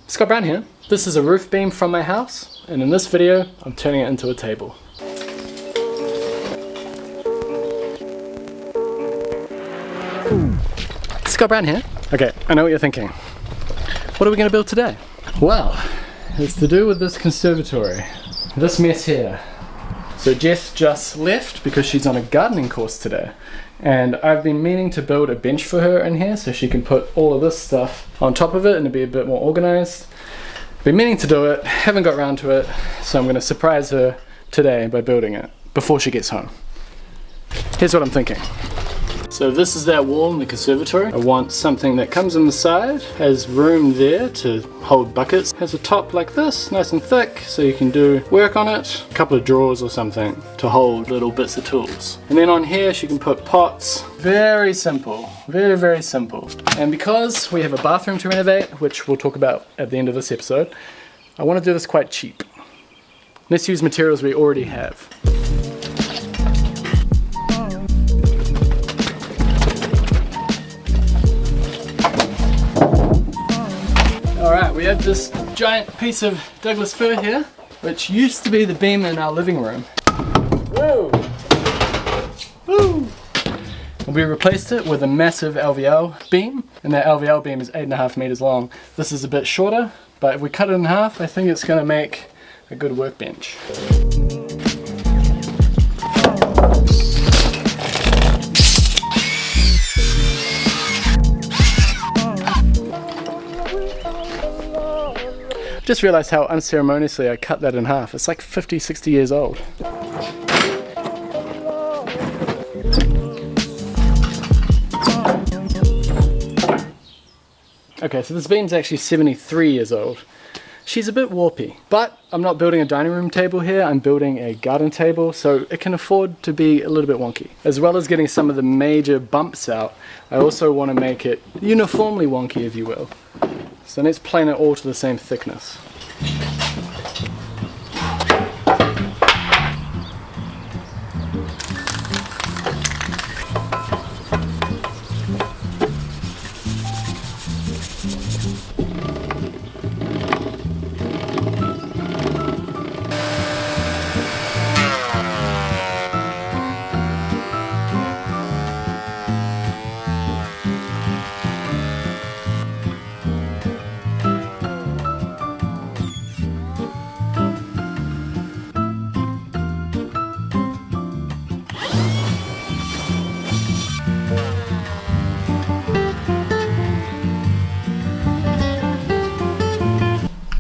Scott Brown here. This is a roof beam from my house, and in this video I'm turning it into a table. Scott Brown here. Okay, I know what you're thinking. What are we going to build today? Well, it's to do with this conservatory. This mess here. So Jess just left because she's on a gardening course today. And I've been meaning to build a bench for her in here so she can put all of this stuff on top of it and it'll be a bit more organized. Been meaning to do it, haven't got around to it, so I'm going to surprise her today by building it before she gets home. Here's what I'm thinking. So this is that wall in the conservatory. I want something that comes on the side, has room there to hold buckets, has a top like this, nice and thick, so you can do work on it, a couple of drawers or something to hold little bits of tools. And then on here she can put pots. Very simple, very, very simple. And because we have a bathroom to renovate, which we'll talk about at the end of this episode, I want to do this quite cheap. Let's use materials we already have. Alright, we have this giant piece of Douglas fir here, which used to be the beam in our living room. Whoa! Woo! And we replaced it with a massive LVL beam, and that LVL beam is 8.5 meters long. This is a bit shorter, but if we cut it in half, I think it's going to make a good workbench. Just realized how unceremoniously I cut that in half. It's like 50, 60 years old. Okay, so this beam's actually 73 years old. She's a bit warpy, but I'm not building a dining room table here, I'm building a garden table, so it can afford to be a little bit wonky. As well as getting some of the major bumps out, I also want to make it uniformly wonky, if you will. So let's plane it all to the same thickness.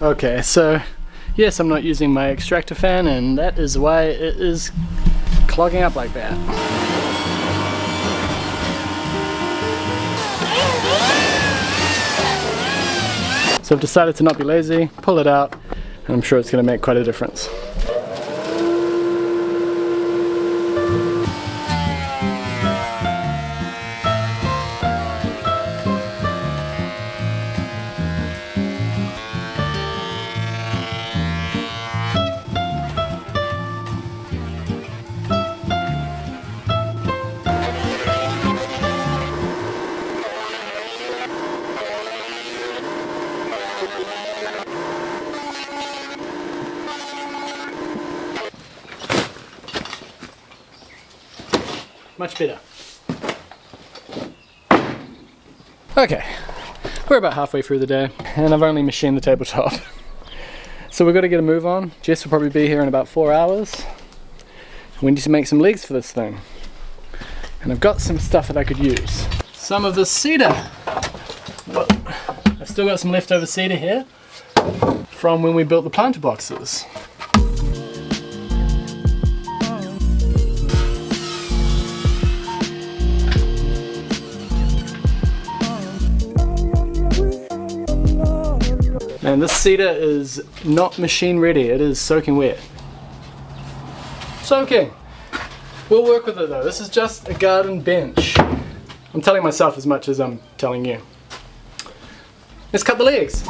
Okay, so yes, I'm not using my extractor fan, and that is why it is clogging up like that. So I've decided to not be lazy, pull it out, and I'm sure it's going to make quite a difference. Much better. Okay, we're about halfway through the day and I've only machined the tabletop. So we've got to get a move on. Jess will probably be here in about 4 hours. We need to make some legs for this thing. And I've got some stuff that I could use. Some of this cedar. Well, I've still got some leftover cedar here from when we built the planter boxes. And this cedar is not machine ready, it is soaking wet. Soaking! We'll work with it though, this is just a garden bench. I'm telling myself as much as I'm telling you. Let's cut the legs!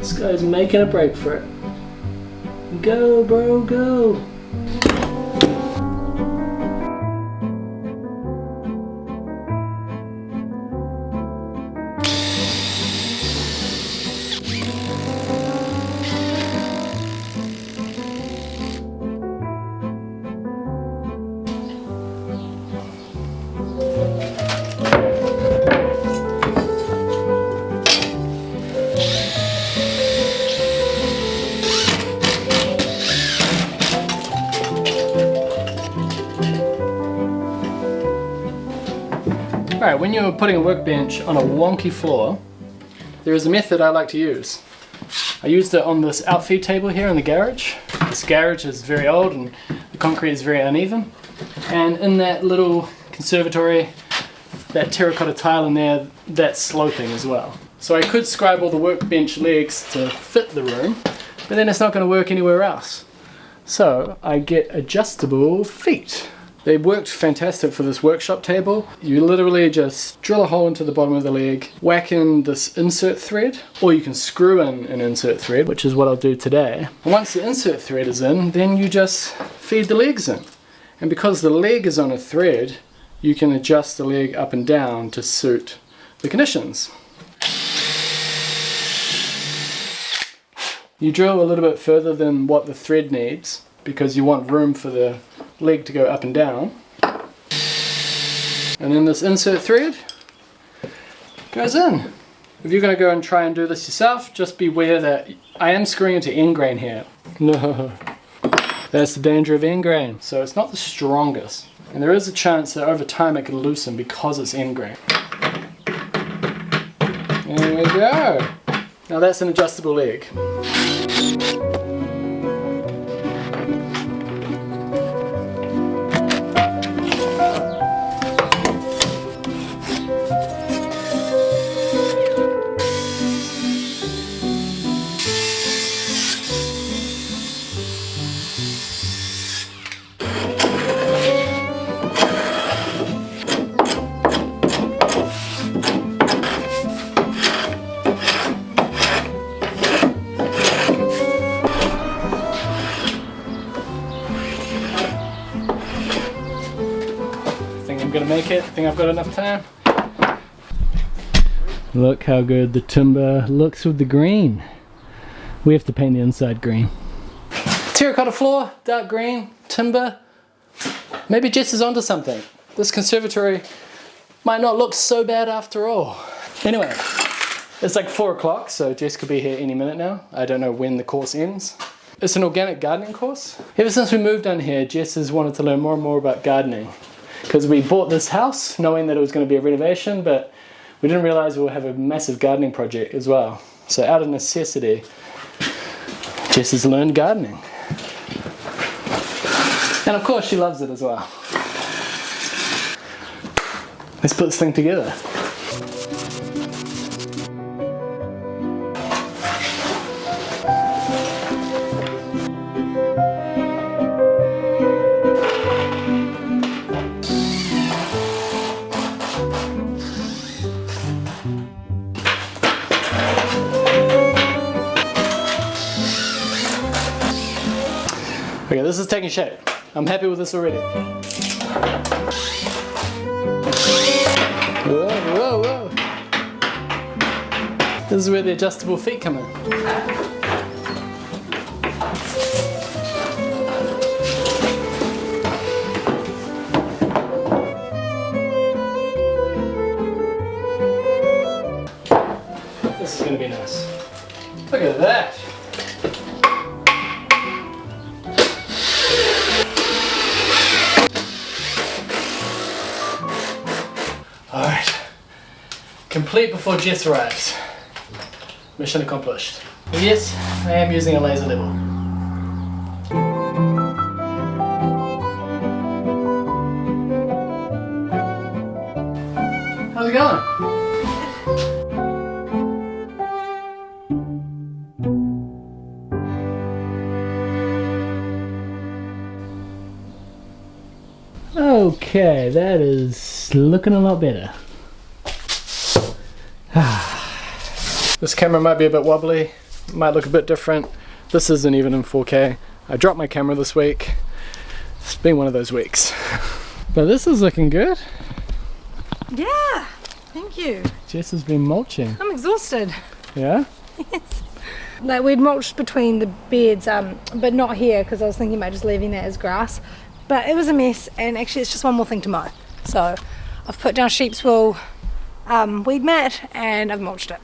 This guy's making a break for it. Go, bro, go. Alright, when you're putting a workbench on a wonky floor, there is a method I like to use. I used it on this outfeed table here in the garage. This garage is very old and the concrete is very uneven. And in that little conservatory, that terracotta tile in there, that's sloping as well. So I could scribe all the workbench legs to fit the room, but then it's not going to work anywhere else. So I get adjustable feet. They worked fantastic for this workshop table. You literally just drill a hole into the bottom of the leg, whack in this insert thread, or you can screw in an insert thread, which is what I'll do today. And once the insert thread is in, then you just feed the legs in. And because the leg is on a thread, you can adjust the leg up and down to suit the conditions. You drill a little bit further than what the thread needs, because you want room for the leg to go up and down. And then this insert thread goes in. If you're going to go and try and do this yourself, just beware that I am screwing into end grain here. No, that's the danger of end grain. So it's not the strongest. And there is a chance that over time it can loosen because it's end grain. There we go. Now that's an adjustable leg. I'm gonna make it. I think I've got enough time. Look how good the timber looks with the green. We have to paint the inside green. Terracotta floor, dark green, timber. Maybe Jess is onto something. This conservatory might not look so bad after all. Anyway, it's like 4 o'clock, so Jess could be here any minute now. I don't know when the course ends. It's an organic gardening course. Ever since we moved down here, Jess has wanted to learn more and more about gardening. Because we bought this house knowing that it was going to be a renovation, but we didn't realize we would have a massive gardening project as well. So out of necessity, Jess has learned gardening. And of course she loves it as well. Let's put this thing together. Okay, this is taking shape. I'm happy with this already. Whoa, whoa, whoa. This is where the adjustable feet come in. This is going to be nice. Look at that. Alright, complete before Jess arrives. Mission accomplished. But yes, I am using a laser level. How's it going? Okay, that is looking a lot better. This camera might be a bit wobbly, might look a bit different. This isn't even in 4K. I dropped my camera this week. It's been one of those weeks. But this is looking good. Yeah, thank you. Jess has been mulching. I'm exhausted. Yeah? Yes. Like we'd mulched between the beds, but not here because I was thinking about just leaving that as grass. But it was a mess, and actually it's just one more thing to mow. So I've put down sheep's wool weed mat and I've mulched it.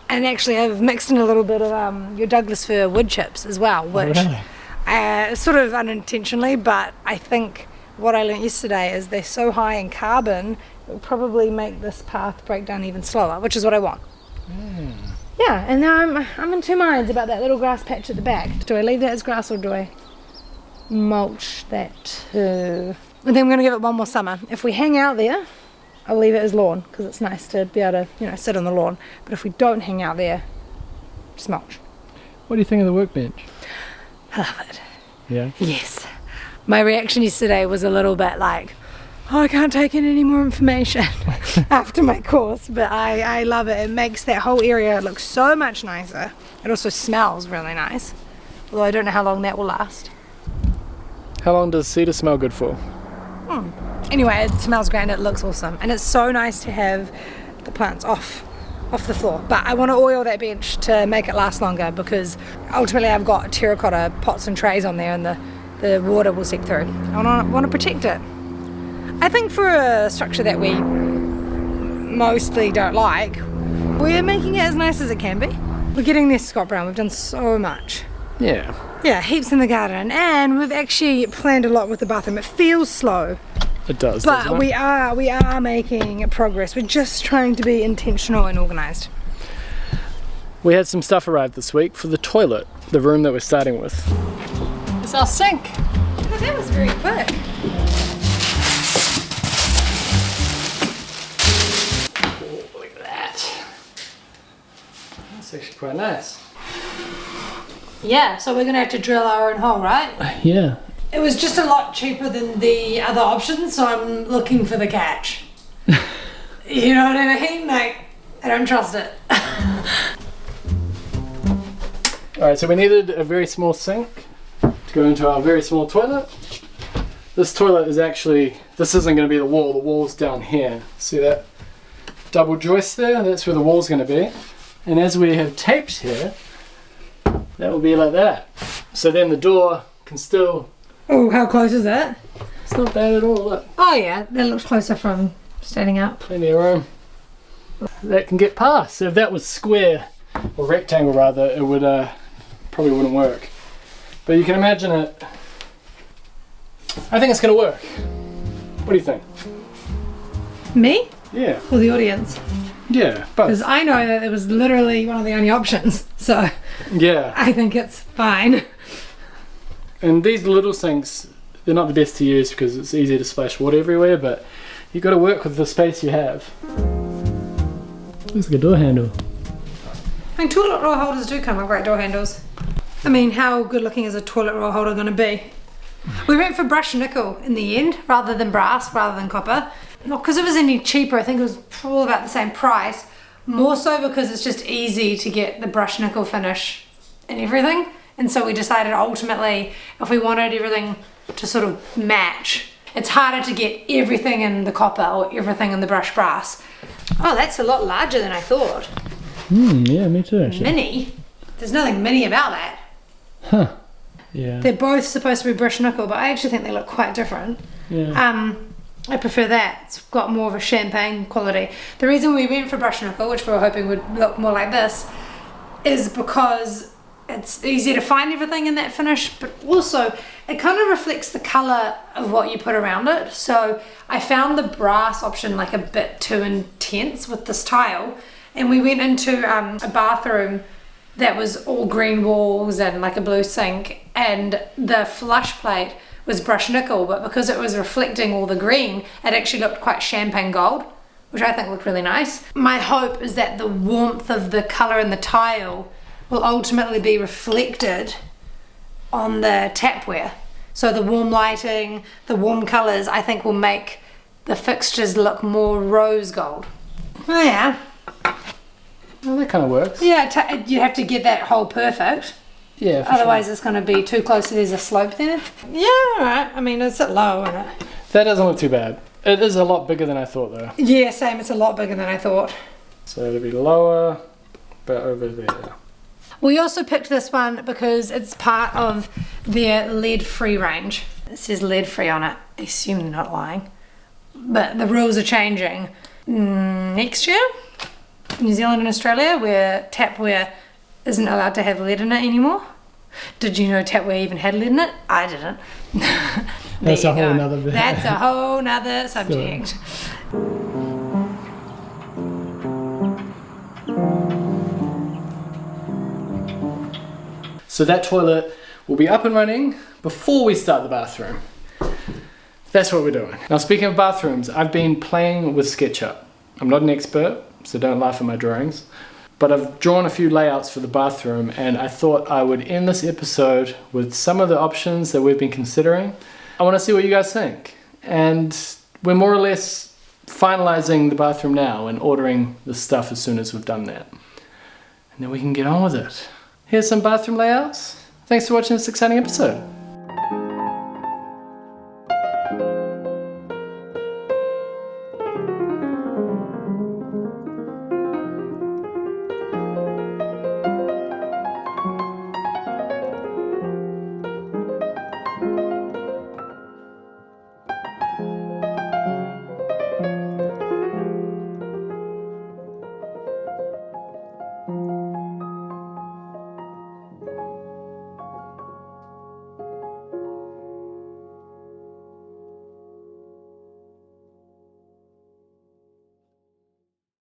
And actually I've mixed in a little bit of your Douglas fir wood chips as well, which sort of unintentionally, but I think what I learnt yesterday is they're so high in carbon, it will probably make this path break down even slower, which is what I want. Yeah, and now I'm in two minds about that little grass patch at the back. Do I leave that as grass or do I mulch that too? And then I'm going to give it one more summer. If we hang out there, I'll leave it as lawn because it's nice to be able to, you know, sit on the lawn. But if we don't hang out there, just mulch. What do you think of the workbench? I love it. Yeah? Yes. My reaction yesterday was a little bit like, oh, I can't take in any more information after my course, but I love it. It makes that whole area look so much nicer. It also smells really nice, although I don't know how long that will last. How long does cedar smell good for? Anyway, it smells great and it looks awesome, and it's so nice to have the plants off the floor. But I want to oil that bench to make it last longer because ultimately I've got terracotta pots and trays on there and the water will seep through. I want to protect it. I think for a structure that we mostly don't like, we're making it as nice as it can be. We're getting this Scott Brown, we've done so much. Yeah. Yeah, heaps in the garden, and we've actually planned a lot with the bathroom. It feels slow. It does, but doesn't it? we are making progress. We're just trying to be intentional and organised. We had some stuff arrive this week for the toilet, the room that we're starting with. It's our sink. Oh, that was very quick. Oh, look at that. That's actually quite nice. Yeah, so we're going to have to drill our own hole, right? Yeah. It was just a lot cheaper than the other options, so I'm looking for the catch. You know what I mean? Like, I don't trust it. Alright, so we needed a very small sink to go into our very small toilet. This toilet is actually, this isn't going to be the wall's down here. See that double joist there? That's where the wall's going to be. And as we have taped here, that will be like that. So then the door can still... Oh, how close is that? It's not bad at all, look. Oh yeah, that looks closer from standing up. Plenty of room. That can get past. So if that was square, or rectangle rather, it would probably wouldn't work. But you can imagine it. I think it's going to work. What do you think? Me? Yeah. Or the audience? Yeah, both. Because I know that it was literally one of the only options, so yeah. I think it's fine. And these little sinks, they're not the best to use because it's easy to splash water everywhere, but you've got to work with the space you have. Looks like a door handle. I mean, toilet roll holders do come with great door handles. I mean, how good looking is a toilet roll holder going to be? We went for brushed nickel in the end, rather than brass, rather than copper. Not because it was any cheaper, I think it was all about the same price. More so because it's just easy to get the brushed nickel finish and everything. And so we decided ultimately, if we wanted everything to sort of match, it's harder to get everything in the copper or everything in the brushed brass. Oh, that's a lot larger than I thought. Yeah, me too actually. Mini? There's nothing mini about that. Huh. Yeah. They're both supposed to be brushed nickel, but I actually think they look quite different. Yeah. I prefer that. It's got more of a champagne quality. The reason we went for brushed nickel, which we were hoping would look more like this, is because it's easy to find everything in that finish, but also it kind of reflects the colour of what you put around it. So I found the brass option like a bit too intense with this tile, and we went into a bathroom that was all green walls and like a blue sink, and the flush plate was brushed nickel, but because it was reflecting all the green, it actually looked quite champagne gold, which I think looked really nice. My hope is that the warmth of the colour in the tile will ultimately be reflected on the tapware. So the warm lighting, the warm colours, I think will make the fixtures look more rose gold. Oh yeah. Well, that kind of works. Yeah, you have to get that hole perfect. Yeah, for Otherwise sure. it's going to be too close to there's a slope there. Yeah, alright. I mean, it's low, isn't it? That doesn't look too bad. It is a lot bigger than I thought though. Yeah, same. It's a lot bigger than I thought. So it'll be lower, but over there. We also picked this one because it's part of their lead-free range. It says lead-free on it. I assume they're not lying. But the rules are changing next year. New Zealand and Australia, where tapware isn't allowed to have lead in it anymore. Did you know tapware even had lead in it? I didn't. That's a whole nother bit. That's a whole nother subject. So that toilet will be up and running before we start the bathroom. That's what we're doing. Now speaking of bathrooms, I've been playing with SketchUp. I'm not an expert, so don't laugh at my drawings. But I've drawn a few layouts for the bathroom and I thought I would end this episode with some of the options that we've been considering. I want to see what you guys think. And we're more or less finalizing the bathroom now and ordering the stuff as soon as we've done that. And then we can get on with it. Here's some bathroom layouts. Thanks for watching this exciting episode.